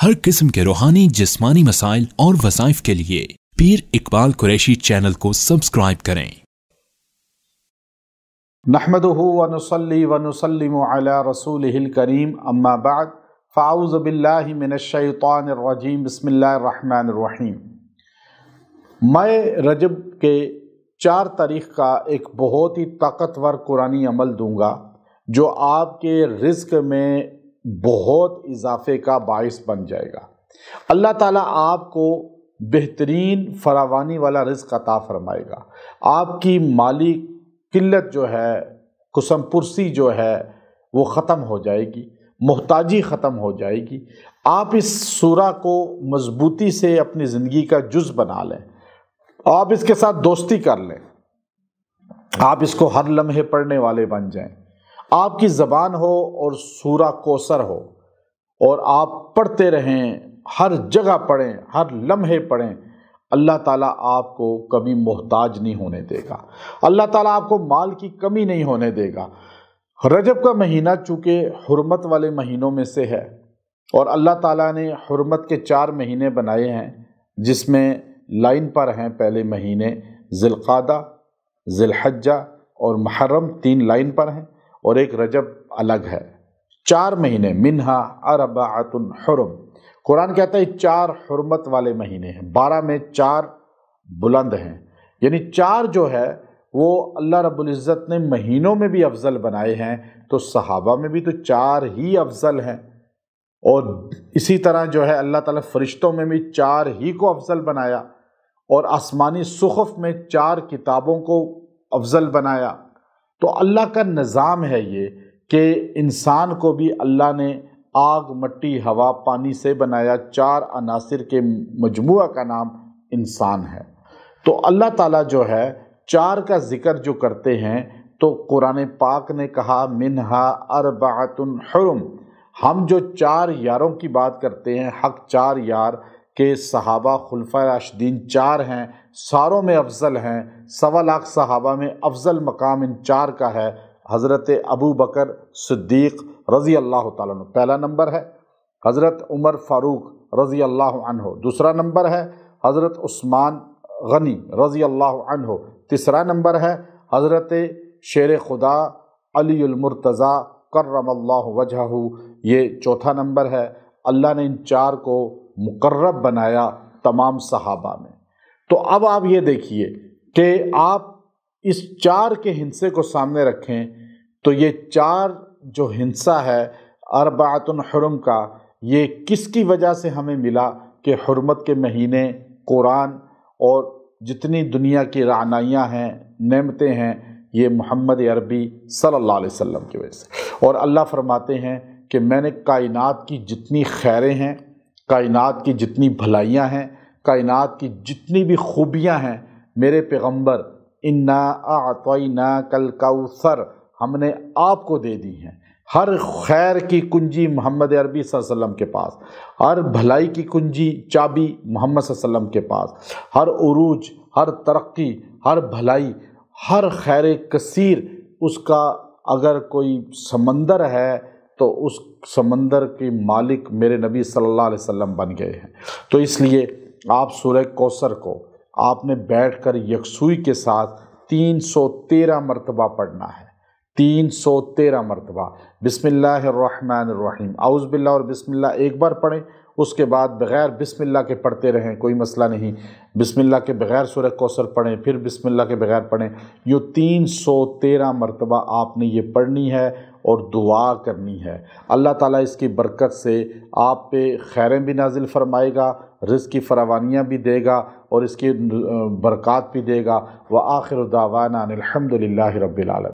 हर किस्म के रूहानी जिस्मानी मसाइल और वज़ाइफ के लिए पीर इकबाल कुरैशी चैनल को सब्सक्राइब करें। नहमदुहु व नुसल्ली व नुसल्लिमु अला रसूलिहिल करीम अम्मा बाद फ़अऊज़ु बिल्लाहि मिनश शैतानिर रजीम बिस्मिल्लाहिर रहमानिर रहीम। मैं रजब के 4 तारीख़ का एक बहुत ही ताकतवर कुरानी अमल दूंगा जो आपके रिज़्क़ में बहुत इजाफे का बाइस बन जाएगा। अल्लाह ताला आपको बेहतरीन फरावानी वाला रिज़्क़ अता फरमाएगा। आपकी माली किल्लत जो है, कुसम पुरसी जो है वो ख़त्म हो जाएगी, मोहताजी ख़त्म हो जाएगी। आप इस सूरा को मजबूती से अपनी ज़िंदगी का जुज़ बना लें, आप इसके साथ दोस्ती कर लें, आप इसको हर लम्हे पढ़ने वाले बन जाएं। आपकी ज़बान हो और सूरा कौसर हो और आप पढ़ते रहें, हर जगह पढ़ें, हर लम्हे पढ़ें। अल्लाह ताला आपको कभी मोहताज नहीं होने देगा, अल्लाह ताला आपको माल की कमी नहीं होने देगा। रजब का महीना चूँकि हुर्मत वाले महीनों में से है और अल्लाह ताला ने हुर्मत के 4 महीने बनाए हैं जिसमें लाइन पर हैं पहले महीने ज़िलक़ादा, ज़िलहज्जा और मुहर्रम, 3 लाइन पर हैं और एक रजब अलग है। 4 महीने मिन्हा अरबाअतुन हुरुम। कुरान कहता है 4 हुर्मत वाले महीने हैं, 12 में 4 बुलंद हैं, यानी 4 जो है वो अल्लाह रब्बुल इज़्ज़त ने महीनों में भी अफजल बनाए हैं, तो सहाबा में भी तो 4 ही अफजल हैं और इसी तरह जो है अल्लाह ताला फरिश्तों में भी 4 ही को अफजल बनाया और आसमानी सुख़ुफ़ में 4 किताबों को अफजल बनाया। तो अल्लाह का निज़ाम है ये कि इंसान को भी अल्लाह ने आग, मट्टी, हवा, पानी से बनाया। 4 अनासिर के मजमुआ का नाम इंसान है। तो अल्लाह ताला जो है 4 का ज़िक्र जो करते हैं तो कुरान पाक ने कहा मिन्हा अरबाअतुन हुरुम। हम जो 4 यारों की बात करते हैं, हक़ 4 यार के सहाबा खुलफा राशिदीन 4 हैं, सारों में अफजल हैं। 1.25 लाख सहाबा में अफजल मकाम इन 4 का है। हज़रत अबू बकर सिद्दीक़ रज़ी अल्लाह ताला अन्हु पहला नंबर है, हज़रत उमर फ़ारूक रज़ी अल्लाह अन्हु दूसरा नंबर है, हज़रत उस्मान गनी रज़ी अल्लाह अन्हु तीसरा नंबर है, हज़रत शेर खुदा अलीउल मुर्तज़ा कर्रमल्लाहु वजहहु ये चौथा नंबर है। अल्लाह ने इन 4 को मुकर्रब बनाया तमाम सहाबा में। तो अब आप ये देखिए कि आप इस 4 के हिस्से को सामने रखें तो ये 4 जो हिस्सा है अरबाअतुन हुरुम का, ये किसकी वजह से हमें मिला कि हुर्मत के महीने, कुरान और जितनी दुनिया की रानाइयाँ हैं, नेमतें हैं, ये मोहम्मद अरबी सल्लल्लाहु अलैहि वसल्लम की वजह से। और अल्लाह फरमाते हैं कि मैंने कायनात की जितनी खैरें हैं, कायनात की जितनी भलाइयाँ हैं, कायनात की जितनी भी खूबियाँ हैं, मेरे पैगम्बर इन्ना अअतैनाकल कौसर हमने आपको दे दी हैं। हर खैर की कुंजी मोहम्मद अरबी सल्लल्लाहु अलैहि वसल्लम के पास, हर भलाई की कुंजी चाबी मोहम्मद सल्लल्लाहु अलैहि वसल्लम के पास, हर उरूज, हर तरक्की, हर भलाई, हर खैर कसीर उसका अगर कोई समंदर है तो उस समंदर के मालिक मेरे नबी सल्लल्लाहु अलैहि वसल्लम बन गए हैं। तो इसलिए आप सूरह कौसर को आपने बैठकर यकसुई के साथ 313 मरतबा पढ़ना है। 313 मरतबा बिस्मिल्लाहिर्रहमानिर्रहीम, औज़ु बिल्लाह और बिस्मिल्लाह एक बार पढ़ें, उसके बाद बग़ैर बिस्मिल्लाह के पढ़ते रहें, कोई मसला नहीं। बिस्मिल्लाह के बग़ैर सूरह कौसर पढ़ें, फिर बिस्मिल्लाह के बग़ैर पढ़ें। ये 313 मरतबा आपने ये पढ़नी है और दुआ करनी है। अल्लाह ताला इसकी बरकत से आप पे खैरें भी नाजिल फरमाएगा, रिज़्क़ की फरावानियाँ भी देगा और इसकी बरक़ात भी देगा। व आखिर दावाना अनिल हम्दुलिल्लाहि रब्बिल आलमीन।